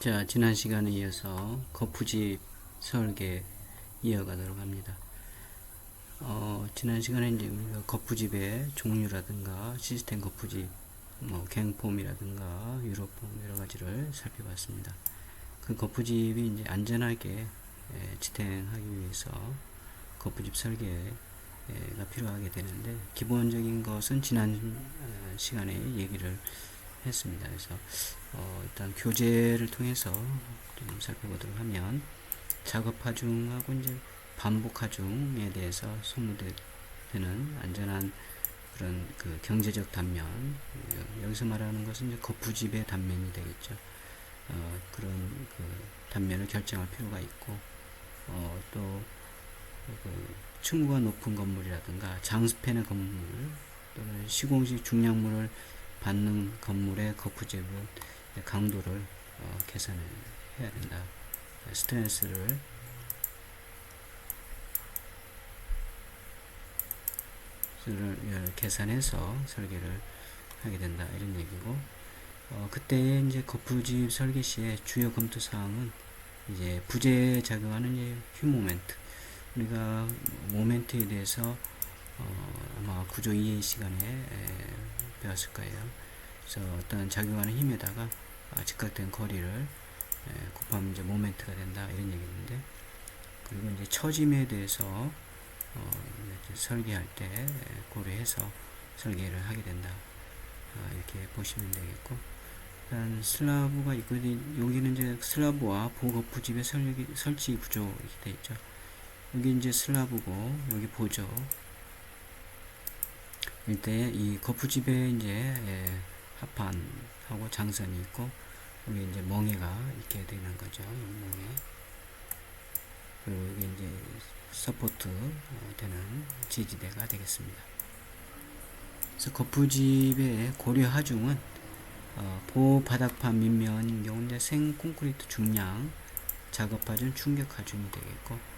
자, 지난 시간에 이어서 거푸집 설계 이어가도록 합니다. 지난 시간에 이제 우리가 거푸집의 종류라든가 시스템 거푸집, 갱폼이라든가 유로폼 여러 가지를 살펴봤습니다. 그 거푸집이 이제 안전하게 지탱하기 위해서 거푸집 설계가 필요하게 되는데, 기본적인 것은 지난 시간에 얘기를 했습니다. 그래서 일단 교재를 통해서 좀 살펴보도록 하면, 작업 하중하고 이제 반복 하중에 대해서 소모되는 안전한 그런 그 경제적 단면, 여기서 말하는 것은 이제 거푸집의 단면이 되겠죠. 그런 그 단면을 결정할 필요가 있고, 또 그 층고가 높은 건물이라든가 장수팬의 건물, 또는 시공식 중량물을 받는 건물의 거푸집은 강도를 계산해야 된다. 스트레스를 계산해서 설계를 하게 된다, 이런 얘기고, 그때 이제 거푸집 설계 시에 주요 검토 사항은 이제 부재 작용하는 이제 휴모멘트, 우리가 모멘트에 대해서 아마 구조 이해 시간에 배웠을 거예요. 그래서 어떤 작용하는 힘에다가 직각된 거리를 곱하면 이제 모멘트가 된다, 이런 얘기인데, 그리고 이제 처짐에 대해서 설계할 때 고려해서 설계를 하게 된다, 이렇게 보시면 되겠고, 일단 슬라브가 있고, 여기는 이제 슬라브와 보거푸집의 설치 구조 이렇게 되어 있죠. 여기 이제 슬라브고 여기 보죠. 이때 이 거푸집에 이제 합판하고 장선이 있고, 여기 이제 멍에가 있게 되는 거죠. 멍에. 그리고 여기 이제 서포트 되는 지지대가 되겠습니다. 그래서 거푸집의 고려 하중은 보바닥판 밑면인 경우 이제 생콘크리트 중량 작업하중 충격 하중이 되겠고,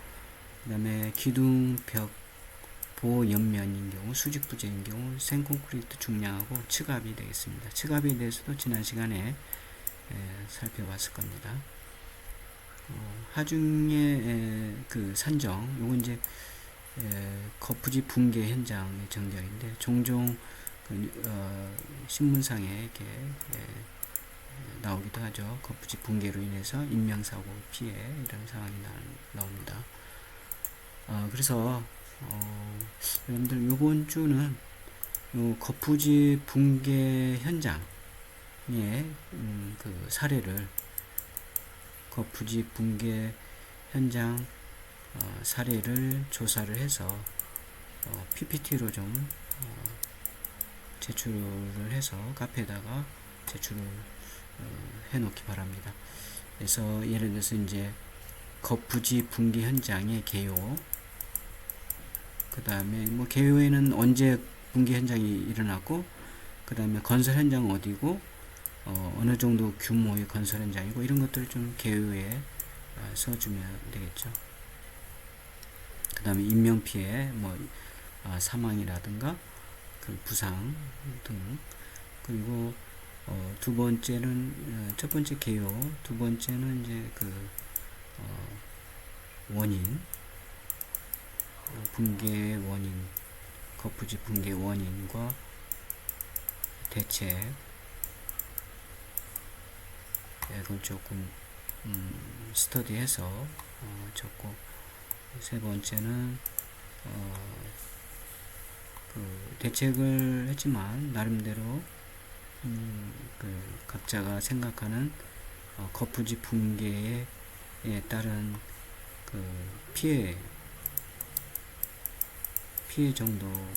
그 다음에 기둥벽 보연면인 경우, 수직 부재인 경우 생콘크리트 중량하고 층압이 되겠습니다. 층압에 대해서도 지난 시간에 살펴봤을 겁니다. 하중의 그 산정, 요건 이제 거푸집 붕괴 현장의 정정인데, 종종 신문상에 이렇게 나오기도 하죠. 거푸집 붕괴로 인해서 인명사고 피해, 이런 상황이 나옵니다. 그래서 여러분들 요번 주는 요 거푸집 붕괴 현장의 그 사례를, 거푸집 붕괴 현장 사례를 조사를 해서 PPT로 좀 제출을 해서 카페에다가 제출을 해놓기 바랍니다. 그래서 예를 들어서 이제 거푸집 붕괴 현장의 개요, 그 다음에 뭐 개요에는 언제 붕괴 현장이 일어났고, 그 다음에 건설 현장은 어디고, 어느 정도 규모의 건설 현장이고, 이런 것들을 좀 개요에 써주면 되겠죠. 그 다음에 인명피해, 뭐 사망이라든가 그 부상 등. 그리고 두 번째는 첫 번째 개요, 두 번째는 이제 그 원인, 붕괴 원인, 거푸집 붕괴 원인과 대책, 이걸 조금 스터디해서 적고, 세 번째는 그 대책을 했지만 나름대로 그 각자가 생각하는 거푸집 붕괴에 따른 그 피해 정도하고,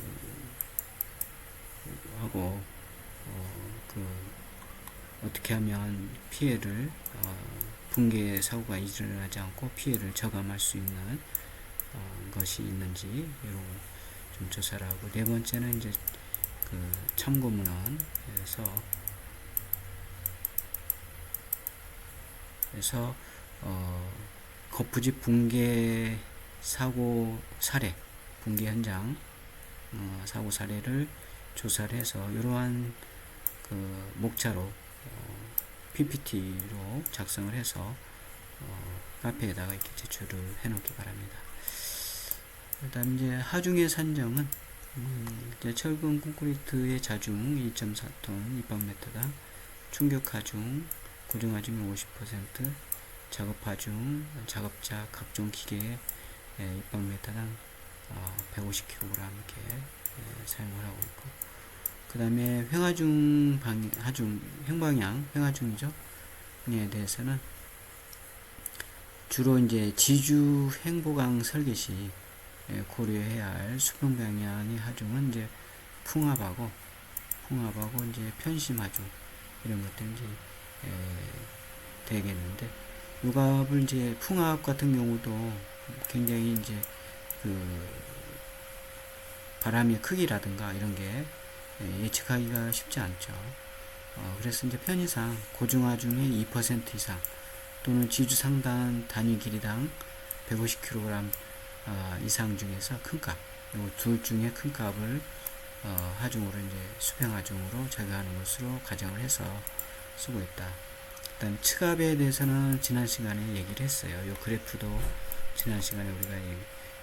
그 어떻게 하면 피해를 붕괴 사고가 일어나지 않고 피해를 저감할 수 있는 것이 있는지, 이런 좀 조사를 하고, 네 번째는 이제 그 참고문헌에서 거푸집 붕괴 사고 사례, 붕괴 현장 사고 사례를 조사를 해서 이러한 그 목차로 PPT로 작성을 해서 카페에다가 이렇게 제출을 해 놓기 바랍니다. 그다음 이제 하중의 산정은 이제 철근 콘크리트의 자중 1.4톤 입방미터당, 충격 하중, 고정 하중이 50%, 작업 하중, 작업자 각종 기계의 입방미터당 150kg 이렇게 사용을 하고 있고, 그 다음에 횡하중 횡방향 횡하중이죠. 에 대해서는 주로 이제 지주 횡보강 설계 시 고려해야 할 수평 방향의 하중은 이제 풍압하고 이제 편심 하중 이런 것들 이제 되겠는데, 요갑을 이제 풍압 같은 경우도 굉장히 이제 그 바람의 크기라든가 이런 게 예측하기가 쉽지 않죠. 그래서 이제 편의상 고중하중의 2% 이상 또는 지주 상단 단위 길이당 150kg 이상 중에서 큰 값, 요 둘 중에 큰 값을 하중으로 이제 수평 하중으로 작용하는 것으로 가정을 해서 쓰고 있다. 일단 측압에 대해서는 지난 시간에 얘기를 했어요. 요 그래프도 지난 시간에 우리가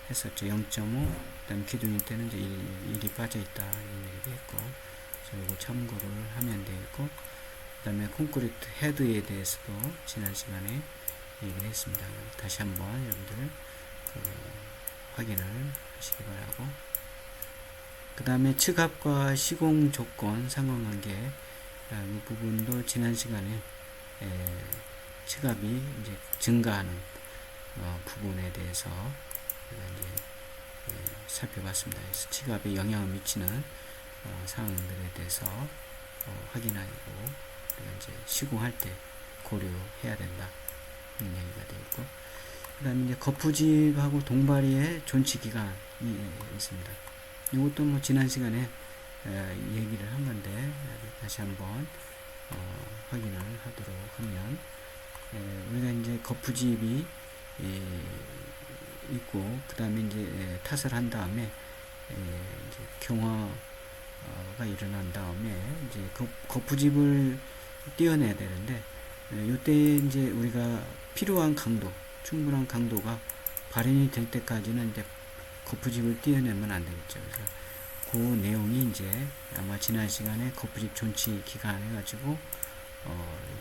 했었죠. 0.5, 그다음 기둥일 때는 이제 1이 빠져 있다 이런 얘기도 했고, 그래서 이거 참고를 하면 되겠고, 그다음에 콘크리트 헤드에 대해서도 지난 시간에 얘기를 했습니다. 다시 한번 여러분들 확인을 하시기 바라고, 그 다음에 측압과 시공 조건 상관관계 이 부분도 지난 시간에 측압이 이제 증가하는 부분에 대해서 이제 살펴봤습니다. 그래서 측압에 영향을 미치는 사항들에 대해서 확인하고 우리가 이제 시공할 때 고려해야 된다 이런 얘기가 되어 있고, 그 다음에 이제 거푸집하고 동바리의 존치 기간이 있습니다. 이것도 뭐 지난 시간에 얘기를 한 건데 다시 한번 확인을 하도록 하면, 우리가 이제 거푸집이 있고, 그 다음에 이제 탓을 한 다음에 이제 경화가 일어난 다음에 이제 거푸집을 띄어내야 되는데, 이때 이제 우리가 필요한 강도, 충분한 강도가 발현이 될 때까지는 이제 거푸집을 띄어내면 안 되겠죠. 그래서 그 내용이 이제 아마 지난 시간에 거푸집 존치 기간 해가지고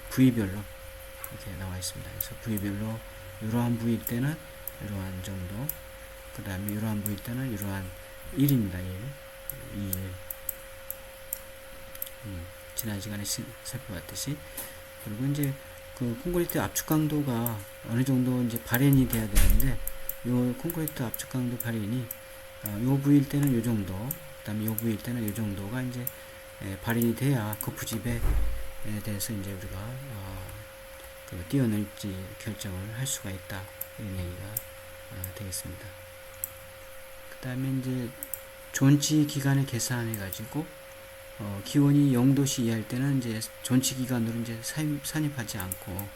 부위별로 이렇게 나와 있습니다. 그래서 부위별로 이러한 부위일 때는 이러한 정도, 그 다음에 이러한 부위일 때는 이러한 1입니다. 1, 2일. 지난 시간에 살펴봤듯이. 그리고 이제 그 콘크리트 압축 강도가 어느 정도 이제 발현이 돼야 되는데, 요 콘크리트 압축 강도 발현이 요 부위일 때는 요 정도, 그 다음에 요 부위일 때는 요 정도가 이제 발현이 돼야 거푸집에 대해서 이제 우리가 그 띄어낼지 결정을 할 수가 있다 이런 얘기가 되겠습니다. 그 다음에 이제 존치 기간을 계산해 가지고 기온이 0도씨 이하일 때는 이제 존치 기간으로 이제 산입하지 않고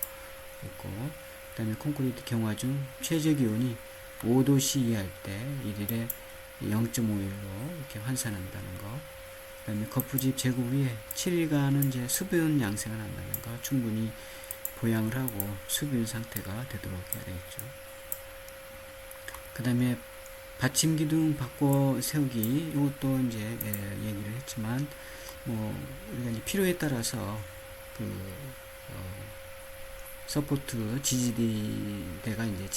있고, 그 다음에 콘크리트 경화 중 최저 기온이 5도씨 이하일 때 1일에 0.5일로 이렇게 환산한다는 거, 그 다음에 거푸집 제거 후에 7일간은 이제 수분 양생을 한다는 거, 충분히 보양을 하고 수분 상태가 되도록 해야 되겠죠. 그 다음에 받침 기둥 바꿔 세우기, 이것도 이제 얘기를 했지만, 뭐 우리가 이제 필요에 따라서 그 서포트 지지대가 이제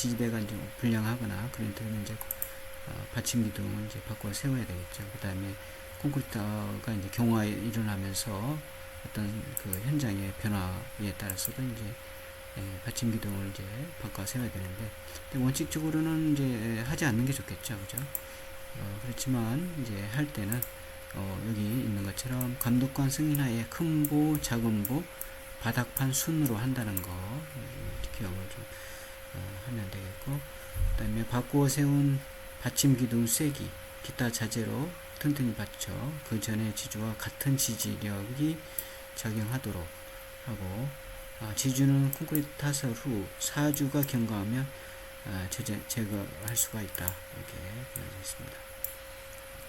불량하거나 그런 때는 이제 받침 기둥을 이제 바꿔 세워야 되겠죠. 그 다음에 콘크리트가 이제 경화에 일어나면서 어떤 그 현장의 변화에 따라서도 이제 받침 기둥을 이제 바꿔 세워야 되는데, 원칙적으로는 이제 하지 않는 게 좋겠죠, 그죠? 그렇지만 이제 할 때는 여기 있는 것처럼 감독관 승인하에 큰 보, 작은 보, 바닥판 순으로 한다는 거 기억을 좀 하면 되겠고, 그 다음에 바꾸어 세운 받침 기둥 쐐기, 기타 자재로 튼튼히 받쳐 그 전에 지주와 같은 지지력이 적용하도록 하고, 지주는 콘크리트 타설 후 4주가 경과하면 제거할 수가 있다 이렇게 되어 있습니다.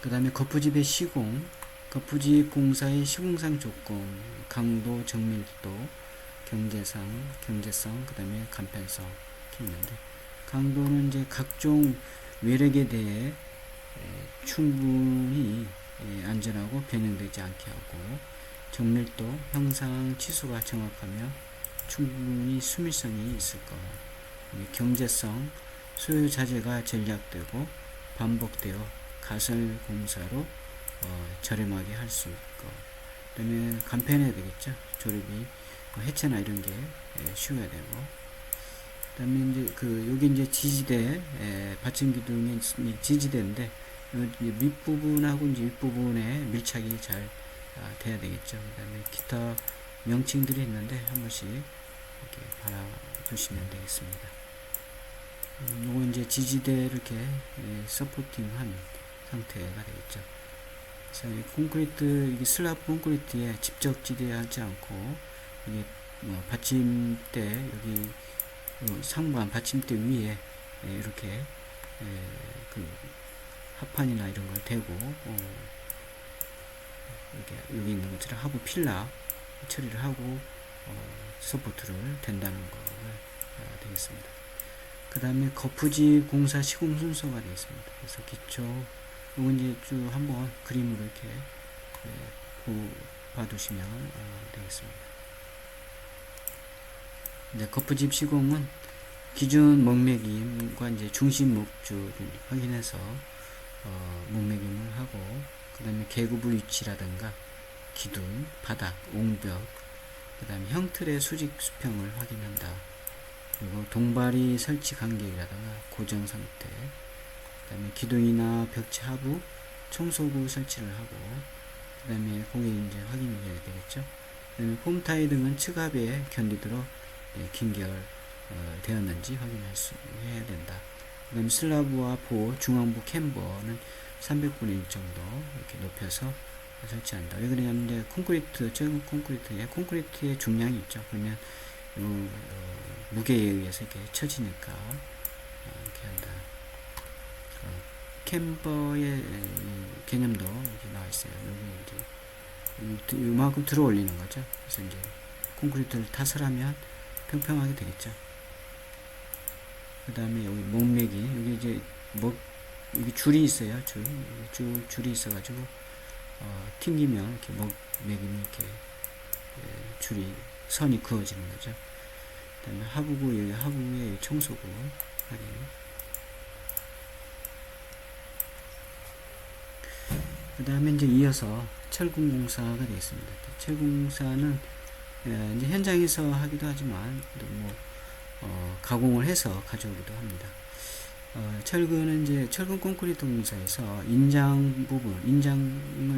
그 다음에 거푸집의 시공, 거푸집 공사의 시공상 조건, 강도, 정밀도, 경제성, 그 다음에 간편성 이렇게 있는데, 강도는 이제 각종 외력에 대해 충분히 안전하고 변형되지 않게 하고, 정밀도, 형상, 치수가 정확하며 충분히 수밀성이 있을 것. 경제성, 소요 자재가 전략되고 반복되어 가설 공사로 저렴하게 할 수 있고, 그 다음에 간편해야 되겠죠. 조립이 해체나 이런 게 쉬워야 되고, 그 다음에 이제 여기 이제 지지대, 받침 기둥이 지지대인데, 밑부분하고 이제 윗부분에 밀착이 잘 돼야 되겠죠. 그 다음에 기타 명칭들이 있는데 한 번씩 이렇게 바라보시면 되겠습니다. 요거 이제 지지대 이렇게 서포팅한 상태가 되겠죠. 그래서 이 콘크리트, 이게 슬랍 콘크리트에 직접 지대하지 않고, 이게 받침대, 여기 상부한 받침대 위에 이렇게 그 합판이나 이런 걸 대고, 이렇게 여기 있는 것처럼 하부 필라 처리를 하고 서포트를 댄다는 거가 되겠습니다. 그 다음에 거푸집 공사 시공 순서가 되겠습니다. 그래서 기초, 이건 이제 쭉 한번 그림으로 이렇게 봐두시면 되겠습니다. 이제 거푸집 시공은 기준 목매김과 이제 중심 목줄을 확인해서 목매김을 하고, 그 다음에 계구부 위치라든가 기둥, 바닥, 옹벽, 그 다음에 형틀의 수직 수평을 확인한다. 그리고 동발이 설치 간격이라든가 고정 상태, 그 다음에 기둥이나 벽체 하부 청소구 설치를 하고, 그 다음에 그게 이제 확인이 돼야 되겠죠. 그 다음에 폼 타일 등은 측압에 견디도록 긴결 되었는지 해야 된다. 그 다음에 슬라브와 보, 중앙부 캠버는 300분의 1 정도 이렇게 높여서 설치한다. 왜 그러냐면 이제 콘크리트, 최근 콘크리트의 중량이 있죠. 그러면 무게에 의해서 이렇게 쳐지니까 이렇게 한다. 캠버의 개념도 이렇게 나와 있어요. 여기 이제 이만큼 들어 올리는 거죠. 그래서 이제 콘크리트를 타설하면 평평하게 되겠죠. 그 다음에 여기 목매기, 여기 이제 여기 줄이 있어요. 줄이 있어가지고 튕기면 이렇게 목매김이 이렇게 선이 그어지는 거죠. 그 다음에 하부구, 여기 하부에 청소구 확인. 그 다음에 이제 이어서 철근 공사가 되겠습니다. 철근 공사는 이제 현장에서 하기도 하지만 가공을 해서 가져오기도 합니다. 철근은 이제 철근 콘크리트 공사에서 인장을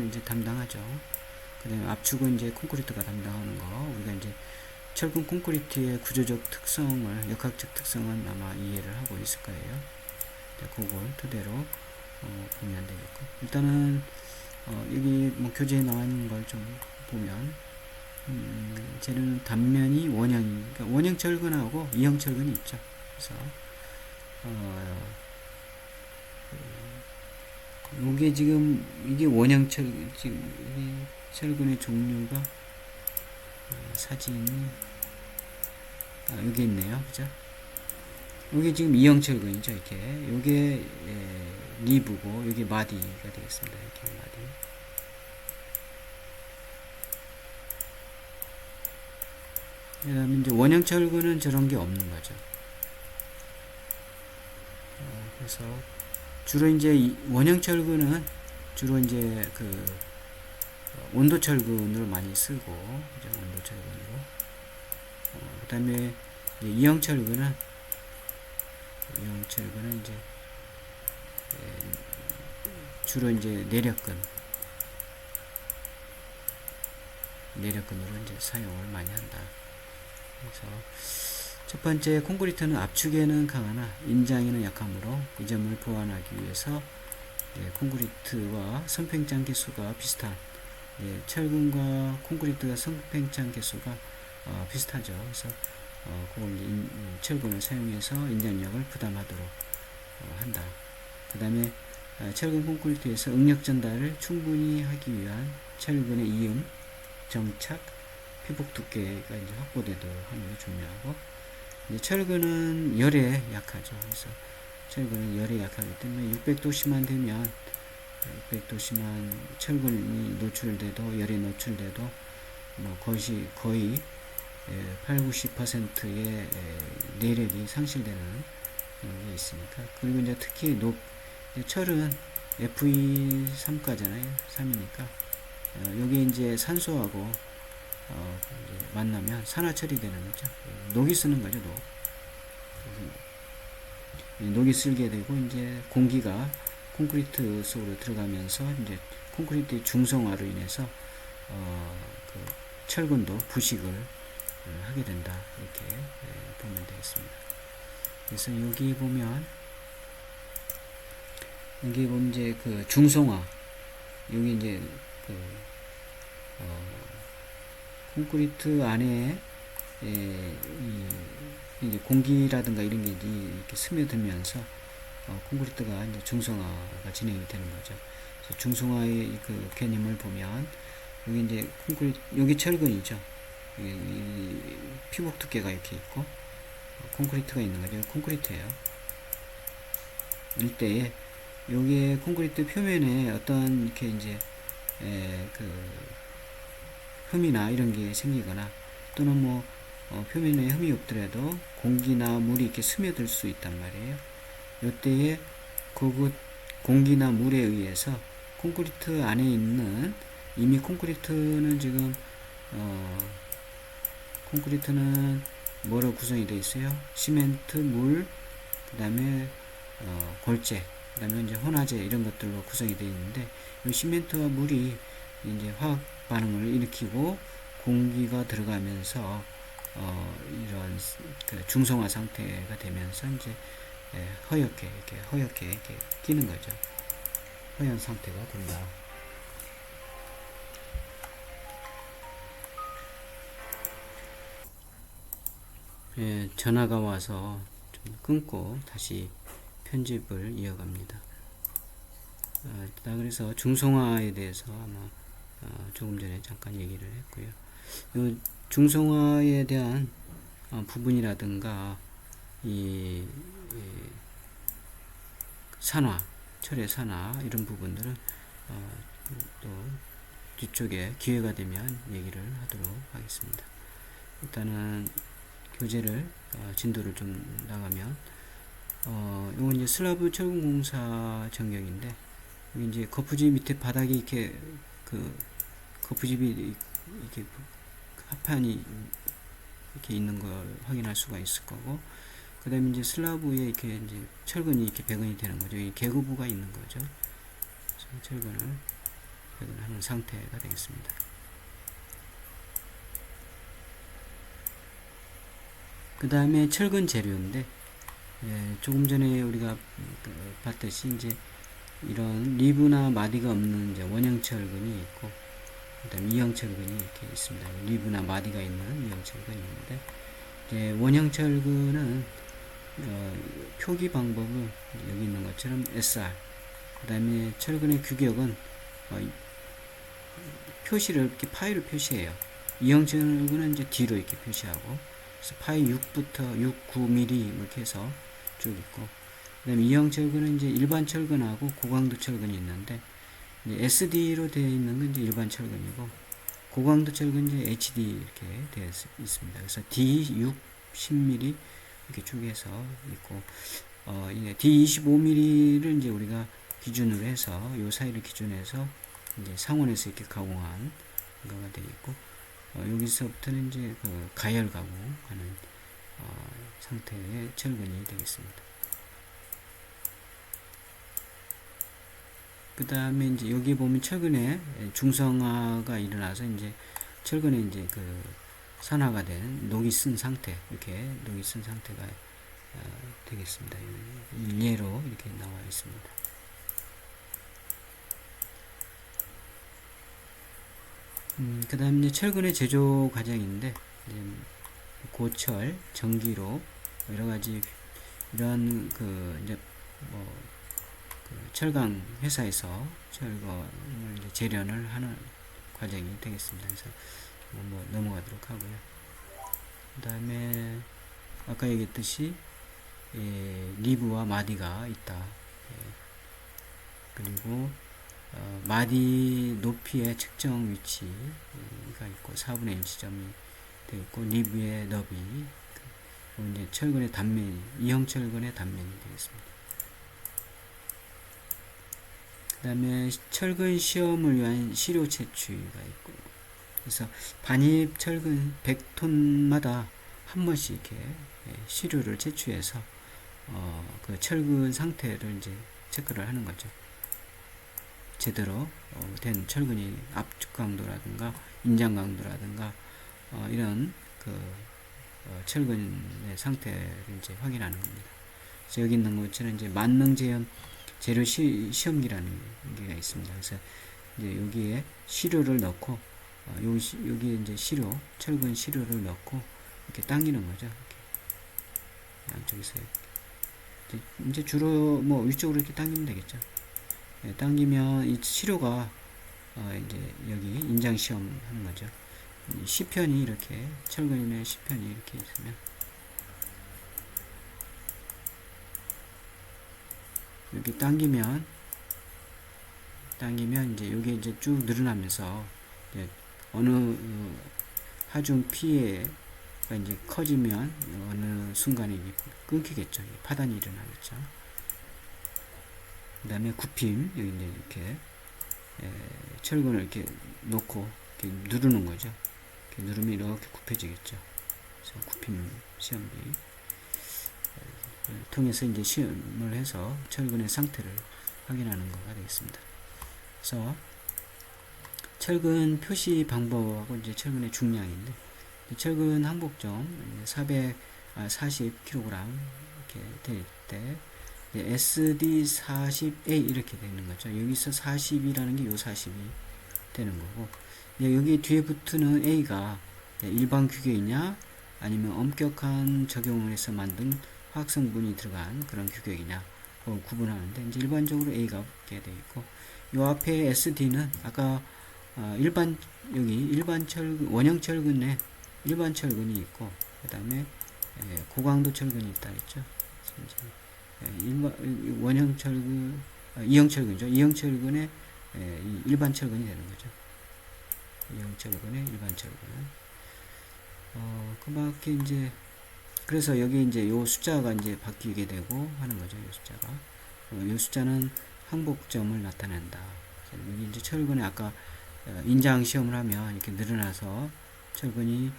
이제 담당하죠. 그 다음에 압축은 이제 콘크리트가 담당하는 거. 우리가 이제 철근 콘크리트의 구조적 특성을, 역학적 특성은 아마 이해를 하고 있을 거예요. 그걸 토대로 보면 되겠고, 일단은 여기 교재에 나와 있는 걸 좀 보면, 쟤는 단면이 그러니까 원형 철근하고 이형 철근이 있죠. 그래서 요게 지금 이게 원형 철근, 지금 철근의 종류가 사진이 여기 있네요. 그죠? 요게 지금 이형 철근이죠. 이렇게 요게 리브고 요게 마디가 되겠습니다. 이렇게 마디. 그다음에 이제 원형 철근은 저런 게 없는 거죠. 그래서 주로 이제 원형 철근은 주로 이제 온도 철근으로 많이 쓰고, 온도 철근으로. 그다음에 이형 철근은 이제 주로 이제 내력근으로 이제 사용을 많이 한다. 그래서 첫 번째, 콘크리트는 압축에는 강하나 인장에는 약하므로 이 점을 보완하기 위해서 콘크리트와 선팽창 개수가 비슷한, 철근과 콘크리트가 선팽창 개수가 비슷하죠. 그래서 그걸 철근을 사용해서 인장력을 부담하도록 한다. 그 다음에 철근 콘크리트에서 응력 전달을 충분히 하기 위한 철근의 이음, 정착, 피복 두께가 이제 확보되도록 하는 게 중요하고, 이제 철근은 열에 약하죠. 그래서 철근은 열에 약하기 때문에 600도씨만 되면 600도씨만 철근이 노출돼도 열에 노출돼도 뭐 거의 8, 90%의 내력이 상실되는 게 있으니까. 그리고 이제 특히 철은 Fe3가잖아요. 3이니까 여기 이제 산소하고 이제 만나면 산화 처리되는 거죠. 녹이 쓰는 거죠. 녹이 쓸게 되고 이제 공기가 콘크리트 속으로 들어가면서 이제 콘크리트의 중성화로 인해서 그 철근도 부식을 하게 된다, 이렇게 보면 되겠습니다. 그래서 여기 보면 이제 그 중성화, 여기 이제 그 콘크리트 안에 이제 공기라든가 이런 게 이렇게 스며들면서 콘크리트가 이제 중성화가 진행이 되는 거죠. 그래서 중성화의 그 개념을 보면 여기 이제 여기 철근이죠. 이 피복 두께가 이렇게 있고 콘크리트가 있는 거죠. 콘크리트예요. 이때에 여기에 콘크리트 표면에 어떤 이렇게 이제 그 흠이나 이런 게 생기거나 또는 뭐 표면에 흠이 없더라도 공기나 물이 이렇게 스며들 수 있단 말이에요. 이때에 그 공기나 물에 의해서 콘크리트 안에 있는, 이미 콘크리트는 지금 콘크리트는 뭐로 구성이 되어 있어요? 시멘트, 물, 그 다음에 골재, 그 다음에 이제 혼화재 이런 것들로 구성이 되어 있는데, 이 시멘트와 물이 이제 화학 반응을 일으키고 공기가 들어가면서 이런 그 중성화 상태가 되면서 이제 허옇게 이렇게 끼는 거죠. 허연 상태가 된다. 전화가 와서 좀 끊고 다시 편집을 이어갑니다. 그래서 중성화에 대해서 아마 조금 전에 잠깐 얘기를 했고요. 이 중성화에 대한 부분이라든가 이 산화, 철의 산화 이런 부분들은 또 뒤쪽에 기회가 되면 얘기를 하도록 하겠습니다. 일단은 교재를 진도를 좀 나가면 이건 이제 슬라브 철근공사 전경인데, 여기 이제 거푸집 밑에 바닥이 이렇게 그 거푸집이 이렇게 합판이 이렇게 있는 걸 확인할 수가 있을 거고, 그 다음에 이제 슬라브에 이렇게 이제 철근이 이렇게 배근이 되는 거죠. 이 개구부가 있는 거죠. 그래서 철근을 배근하는 상태가 되겠습니다. 그 다음에 철근 재료인데, 조금 전에 우리가 봤듯이 이제 이런 리브나 마디가 없는 이제 원형 철근이 있고, 그 다음에 이형 철근이 이렇게 있습니다. 리브나 마디가 있는 이형 철근이 있는데, 이제 원형 철근은 표기 방법은 여기 있는 것처럼 SR, 그 다음에 철근의 규격은 표시를 이렇게 파이로 표시해요. 이형 철근은 이제 D로 이렇게 표시하고, 그래서 파이 6부터 6, 9mm 이렇게 해서 쭉 있고, 그 다음에 이형 철근은 이제 일반 철근하고 고강도 철근이 있는데, 이제 SD로 되어 있는 건 이제 일반 철근이고, 고강도 철근 이제 HD 이렇게 되어 있습니다. 그래서 D 6, 10mm 이렇게 쭉 해서 있고, 이제 D 25mm를 이제 우리가 기준으로 해서 요 사이를 기준해서 이제 상온에서 이렇게 가공한 거가 되어 있고, 여기서부터는 이제 그 가열 가공하는 상태의 철근이 되겠습니다. 그 다음에 이제 여기 보면 철근에 중성화가 일어나서 이제 철근에 이제 그 산화가 된 녹이 쓴 상태, 이렇게 녹이 쓴 상태가 되겠습니다. 예로 이렇게 나와 있습니다. 그 다음 이제 철근의 제조 과정인데, 이제 고철, 전기로 여러 가지 이런 그 이제 뭐 그 철강 회사에서 철근을 이제 재련을 하는 과정이 되겠습니다. 그래서 뭐 넘어가도록 하고요. 그 다음에 아까 얘기했듯이 리브와 마디가 있다. 그리고 마디 높이의 측정 위치가 있고 4분의 1 지점이 되어 있고 리브의 너비, 이제 철근의 단면이, 이형 철근의 단면이 되겠습니다. 그 다음에 철근 시험을 위한 시료 채취가 있고, 그래서 반입 철근 100톤마다 한 번씩 이렇게 시료를 채취해서 그 철근 상태를 이제 체크를 하는 거죠. 제대로 된 철근이 압축 강도라든가 인장 강도라든가 이런 그 철근의 상태를 이제 확인하는 겁니다. 그래서 여기 있는 것처럼 이제 만능 재료 시험기라는 게가 있습니다. 그래서 이제 여기에 시료를 넣고 여기에 이제 철근 시료를 넣고 이렇게 당기는 거죠. 이렇게 양쪽에서 이제 주로 뭐 위쪽으로 이렇게 당기면 되겠죠. 당기면 이 시료가 이제 여기 인장 시험 하는 거죠. 시편이 이렇게 철근의 시편이 이렇게 있으면 이렇게 당기면 이제 여기 이제 쭉 늘어나면서 이제 어느 하중 피해가 이제 커지면 어느 순간에 끊기겠죠. 파단이 일어나겠죠. 그 다음에 굽힘, 여기 이제 이렇게 철근을 이렇게 놓고 이렇게 누르는 거죠. 이렇게 누르면 이렇게 굽혀지겠죠. 그래서 굽힘 시험기 통해서 이제 시험을 해서 철근의 상태를 확인하는 거가 되겠습니다. 그래서 철근 표시 방법하고 이제 철근의 중량인데, 철근 항복점 440kg 이렇게 될 때 SD40A 이렇게 되는 거죠. 여기서 40이라는 게 요 40이 되는 거고, 여기 뒤에 붙는 A가 일반 규격이냐 아니면 엄격한 적용을 해서 만든 화학성분이 들어간 그런 규격이냐 구분하는데, 이제 일반적으로 A가 붙게 되어 있고, 요 앞에 SD는 아까 일반 철근, 원형 철근에 일반 철근이 있고, 그 다음에 고강도 철근이 있다 했죠. 원형 철근, 이형 철근이죠. 이형 철근에 일반 철근이 되는 거죠. 이형 철근에 일반 철근. 그 밖에 이제, 그래서 여기 이제 요 숫자가 이제 바뀌게 되고 하는 거죠. 요 숫자가. 요 숫자는 항복점을 나타낸다. 여기 이제 철근에 아까 인장 시험을 하면 이렇게 늘어나서 철근이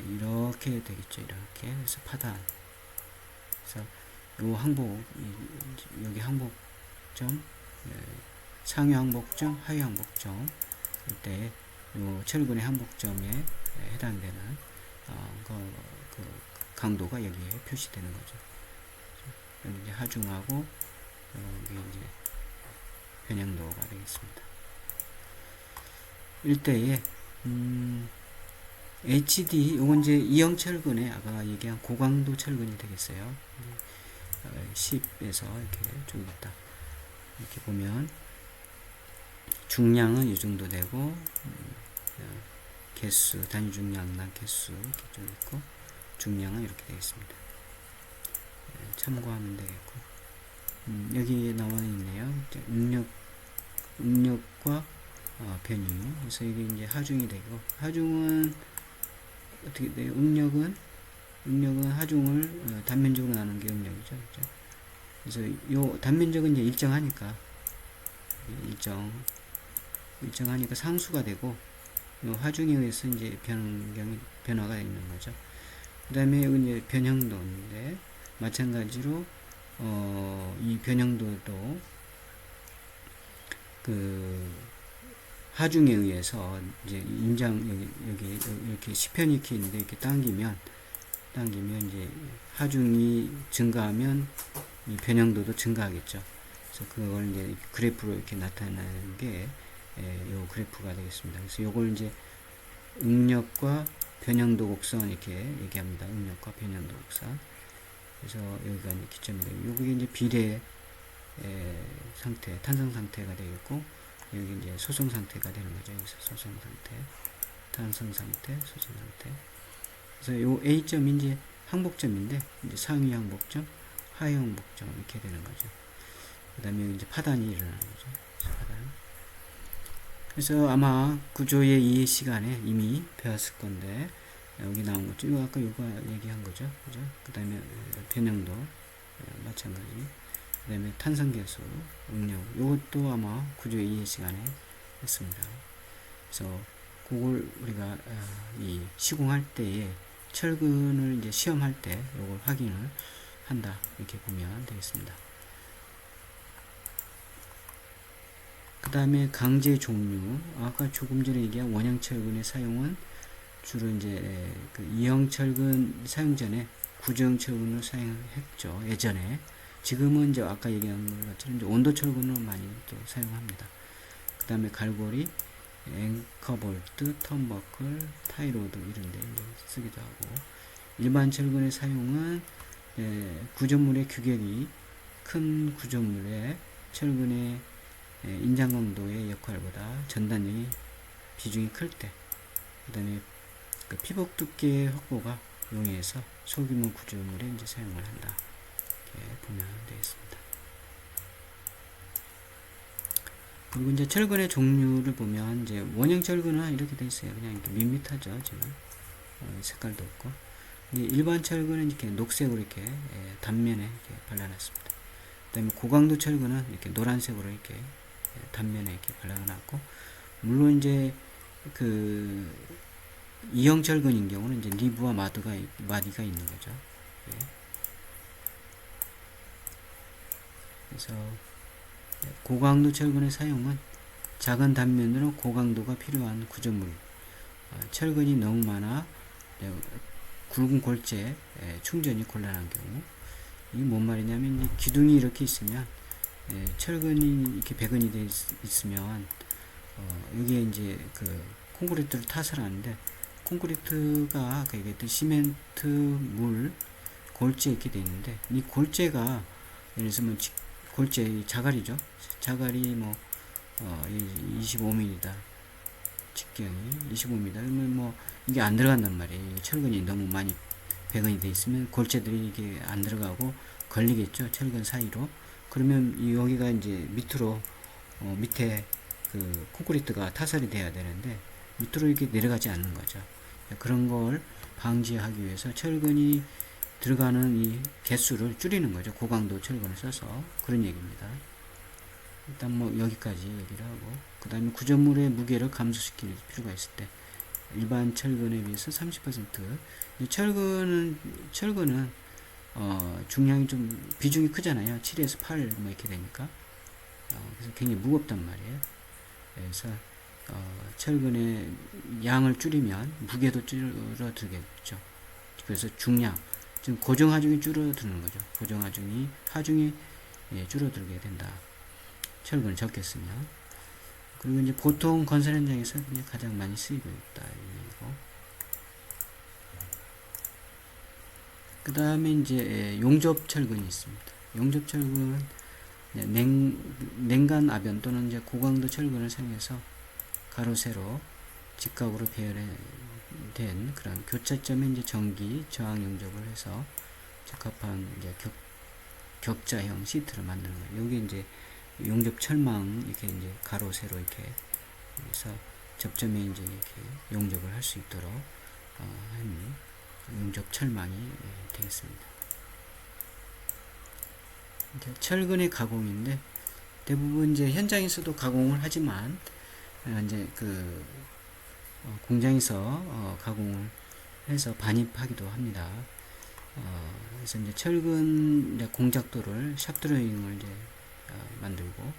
이렇게 되겠죠. 이렇게. 그래서 파단. 그래서 요 항복, 여기 항복점, 상위 항복점, 하위 항복점, 이때 요 철근의 항복점에 해당되는 그 강도가 여기에 표시되는 거죠. 여기 이제 하중하고 여기 이제 변형도가 되겠습니다. 일대에 HD, 요건 이제 이형 철근에 아까 얘기한 고강도 철근이 되겠어요. 10에서 이렇게 쭉 있다. 이렇게 보면 중량은 이 정도 되고, 개수, 단위 중량당 개수 이렇게 쭉 있고, 중량은 이렇게 되겠습니다. 참고하면 되겠고, 여기 나와 있네요. 응력과 변유. 그래서 이게 이제 하중이 되고, 하중은 어떻게 돼요? 응력은 하중을 단면적으로 나누는 게 응력이죠. 그렇죠? 그래서 요 단면적은 이제 일정하니까 상수가 되고, 요 하중에 의해서 이제 변화가 있는 거죠. 그 다음에 여기 이제 변형도인데, 마찬가지로 이 변형도도 그 하중에 의해서 이제 인장 여기 이렇게 시편이 이렇게 있는데, 이렇게 당기면 이제 하중이 증가하면 이 변형도도 증가하겠죠. 그래서 그걸 이제 그래프로 이렇게 나타내는 게 요 그래프가 되겠습니다. 그래서 요걸 이제 응력과 변형도 곡선 이렇게 얘기합니다. 응력과 변형도 곡선. 그래서 여기가 이제 기점이 되고, 여기 이제 비례 상태, 탄성 상태가 되겠고, 여기 이제 소성 상태가 되는 거죠. 여기서 소성 상태, 단선 상태, 소선 상태. 그래서 요 A점이 이제 항복점인데, 이제 상위 항복점, 하위 항복점 이렇게 되는 거죠. 그 다음에 이제 파단이 일어나는 거죠. 파단. 그래서 아마 구조의 이해 시간에 이미 배웠을 건데, 여기 나온 거죠. 이거 아까 요거 얘기한 거죠. 그죠? 그 다음에 변형도 마찬가지. 그 다음에 탄성계수, 응력. 요것도 아마 구조의 이해 시간에 했습니다. 그래서 그걸 우리가 이 시공할 때에 철근을 이제 시험할 때 요걸 확인을 한다. 이렇게 보면 되겠습니다. 그 다음에 강제 종류. 아까 조금 전에 얘기한 원형 철근의 사용은 주로 이제 그 이형 철근 사용 전에 구정 철근을 사용했죠. 예전에. 지금은 이제 아까 얘기한 것처럼 이제 온도 철근을 많이 또 사용합니다. 그 다음에 갈고리, 앵커볼트, 턴버클, 타이로드 이런 데 이제 쓰기도 하고, 일반 철근의 사용은 구조물의 규격이 큰 구조물의 철근의 인장 강도의 역할보다 전단력이 비중이 클 때, 그 다음에 그 피복 두께 확보가 용이해서 소규모 구조물에 이제 사용을 한다. 이렇게 보면 되겠습니다. 그리고 이제 철근의 종류를 보면 이제 원형 철근은 이렇게 돼 있어요. 그냥 이렇게 밋밋하죠, 지금 색깔도 없고. 일반 철근은 이렇게 녹색으로 이렇게 단면에 이렇게 발라놨습니다. 그다음에 고강도 철근은 이렇게 노란색으로 이렇게 단면에 이렇게 발라놨고, 물론 이제 그 이형 철근인 경우는 이제 리브와 마디가 있는 거죠. 예. 그래서 고강도 철근의 사용은 작은 단면으로 고강도가 필요한 구조물, 철근이 너무 많아 굵은 골재 충전이 곤란한 경우. 이게 뭔 말이냐면 이 기둥이 이렇게 있으면 철근이 이렇게 배근이 돼 있으면 여기에 이제 그 콘크리트를 타설 하는데, 콘크리트가 아까 얘기했던 시멘트, 물, 골재 이렇게 돼 있는데, 이 골재가 예를 들면 골재 자갈이죠. 자갈이 뭐 25mm다. 직경이 25mm. 그러면 뭐 이게 안 들어간단 말이에요. 철근이 너무 많이 배근이 돼 있으면 골재들이 이게 안 들어가고 걸리겠죠. 철근 사이로. 그러면 여기가 이제 밑으로 밑에 그 콘크리트가 타설이 돼야 되는데 밑으로 이렇게 내려가지 않는 거죠. 그런 걸 방지하기 위해서 철근이 들어가는 이 개수를 줄이는 거죠. 고강도 철근을 써서. 그런 얘기입니다. 일단 뭐 여기까지 얘기를 하고, 그 다음에 구조물의 무게를 감소시킬 필요가 있을 때 일반 철근에 비해서 30%. 철근은 중량이 좀 비중이 크잖아요. 7에서 8 뭐 이렇게 되니까. 그래서 굉장히 무겁단 말이에요. 그래서 철근의 양을 줄이면 무게도 줄어들겠죠. 그래서 중량, 지금 고정하중이 줄어드는 거죠. 고정하중이 하중이 줄어들게 된다. 철근을 적게 쓰면. 그리고 이제 보통 건설 현장에서 그냥 가장 많이 쓰이고 있다. 이거. 그 다음에 이제 용접 철근이 있습니다. 용접 철근은 냉간 아변 또는 이제 고강도 철근을 사용해서 가로 세로 직각으로 배열된 그런 교차점에 이제 전기 저항 용접을 해서 적합한 이제 격자형 시트를 만드는 거예요. 여기 이제 용접 철망 이렇게 이제 가로 세로 이렇게 해서 접점에 이제 이렇게 용접을 할 수 있도록 하는 용접 철망이 되겠습니다. 철근의 가공인데 대부분 이제 현장에서도 가공을 하지만 이제 그 공장에서 가공을 해서 반입하기도 합니다. 그래서 이제 철근 이제 공작도를 샵 드로잉을 이제 만들고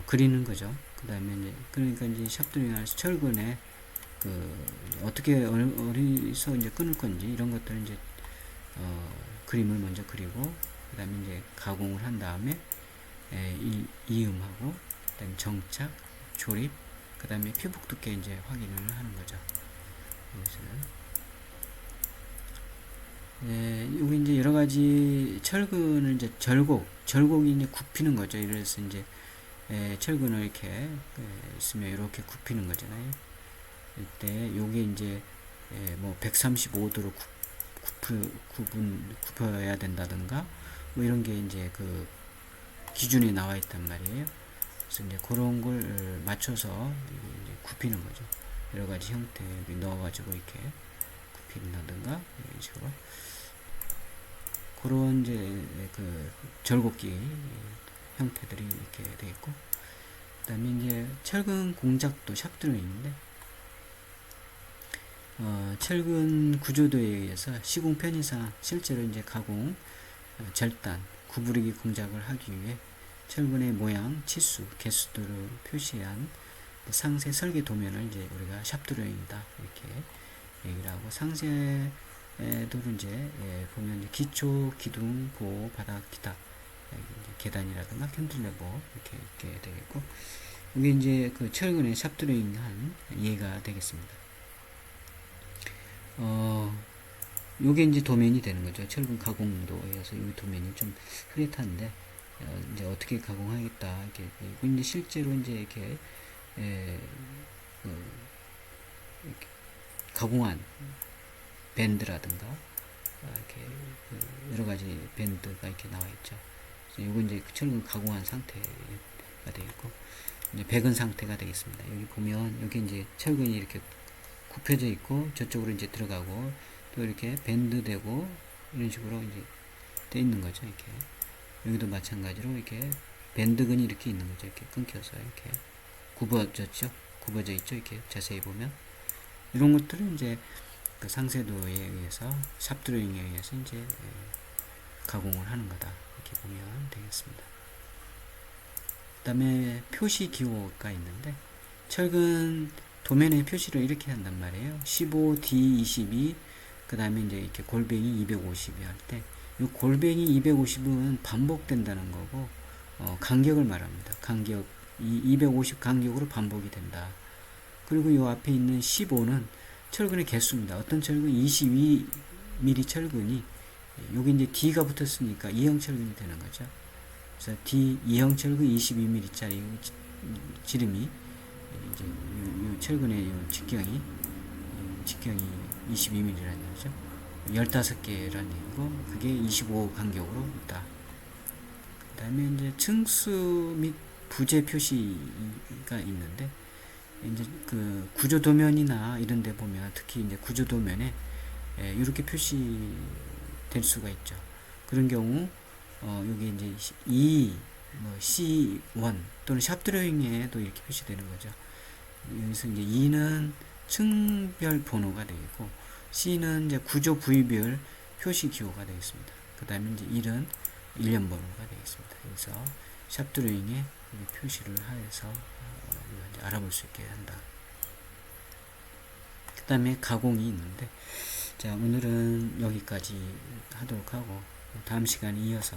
그리는 거죠. 그 다음에 이제 그러니까 이제 샵 드로잉에서 철근에 그 어떻게 어디서 이제 끊을 건지 이런 것들을 이제 그림을 먼저 그리고 그 다음에 이제 가공을 한 다음에 이음하고 그 다음에 정착, 조립, 그 다음에 피복 두께 이제 확인을 하는 거죠. 여기 이제 여러 가지 철근을 이제 절곡이 이제 굽히는 거죠. 이래서 이제 철근을 이렇게 있으면 이렇게 굽히는 거잖아요. 때 요게 이제 뭐 135도로 굽혀야 된다든가 뭐 이런 게 이제 그 기준이 나와 있단 말이에요. 그래서 이제 그런 걸 맞춰서 이제 굽히는 거죠. 여러 가지 형태 넣어가지고 이렇게 굽힌다든가 이런 식으로 그런 이제 그 절곡기 형태들이 이렇게 되어 있고, 그다음에 이제 철근 공작도 샵들어 있는데 철근 구조도에 의해서 시공 편의상 실제로 이제 가공, 절단, 구부리기 공작을 하기 위해 철근의 모양, 치수, 개수들을 표시한 상세 설계 도면을 이제 우리가 샵드로잉이다 이렇게 얘기를 하고, 상세도를 이제 보면 이제 기초, 기둥, 보호, 바닥, 기타, 이제 계단이라든가 캔틀레버 이렇게 있게 되겠고, 이게 이제 그 철근의 샵드로잉한 예가 되겠습니다. 요게 이제 도면이 되는 거죠. 철근 가공도에서 이 도면이 좀 흐릿한데, 이제 어떻게 가공하겠다 이렇게 이제 실제로 이제 이렇게 이렇게 가공한 밴드라든가 이렇게 여러 가지 밴드가 이렇게 나와 있죠. 요건 이제 철근 가공한 상태가 되겠고, 이제 백은 상태가 되겠습니다. 여기 보면 여기 이제 철근이 이렇게 굽혀져 있고 저쪽으로 이제 들어가고 또 이렇게 밴드 되고 이런 식으로 이제 돼 있는 거죠. 이렇게 여기도 마찬가지로 이렇게 밴드근이 이렇게 있는 거죠. 이렇게 끊겨서 이렇게 굽어져 있죠. 이렇게 자세히 보면 이런 것들은 이제 그 상세도에 의해서 샵드로잉에 의해서 이제 가공을 하는 거다 이렇게 보면 되겠습니다. 그 다음에 표시 기호가 있는데 철근 도면의 표시를 이렇게 한단 말이에요. 15, D22, 그 다음에 이제 이렇게 골뱅이 250이 할 때, 이 골뱅이 250은 반복된다는 거고, 간격을 말합니다. 간격, 250 간격으로 반복이 된다. 그리고 이 앞에 있는 15는 철근의 개수입니다. 어떤 철근 22mm 철근이, 여기 이제 D가 붙었으니까 2형 철근이 되는 거죠. 그래서 D 2형 철근 22mm 짜리 지름이 이제 이 철근의 이 직경이 22mm라는 거죠. 15개라는 얘기고, 그게 25 간격으로 있다. 그 다음에 이제 층수 및 부재 표시가 있는데, 이제 그 구조도면이나 이런 데 보면, 특히 이제 구조도면에 이렇게 표시될 수가 있죠. 그런 경우, 여기 이제 C1 또는 샵드로잉에도 이렇게 표시되는 거죠. 여기서 이제 2는 층별 번호가 되겠고, C는 이제 구조 부위별 표시 기호가 되겠습니다. 그 다음에 이제 1은 일련 번호가 되겠습니다. 여기서 샵드로잉에 표시를 하여서 이제 알아볼 수 있게 한다. 그 다음에 가공이 있는데, 자, 오늘은 여기까지 하도록 하고, 다음 시간에 이어서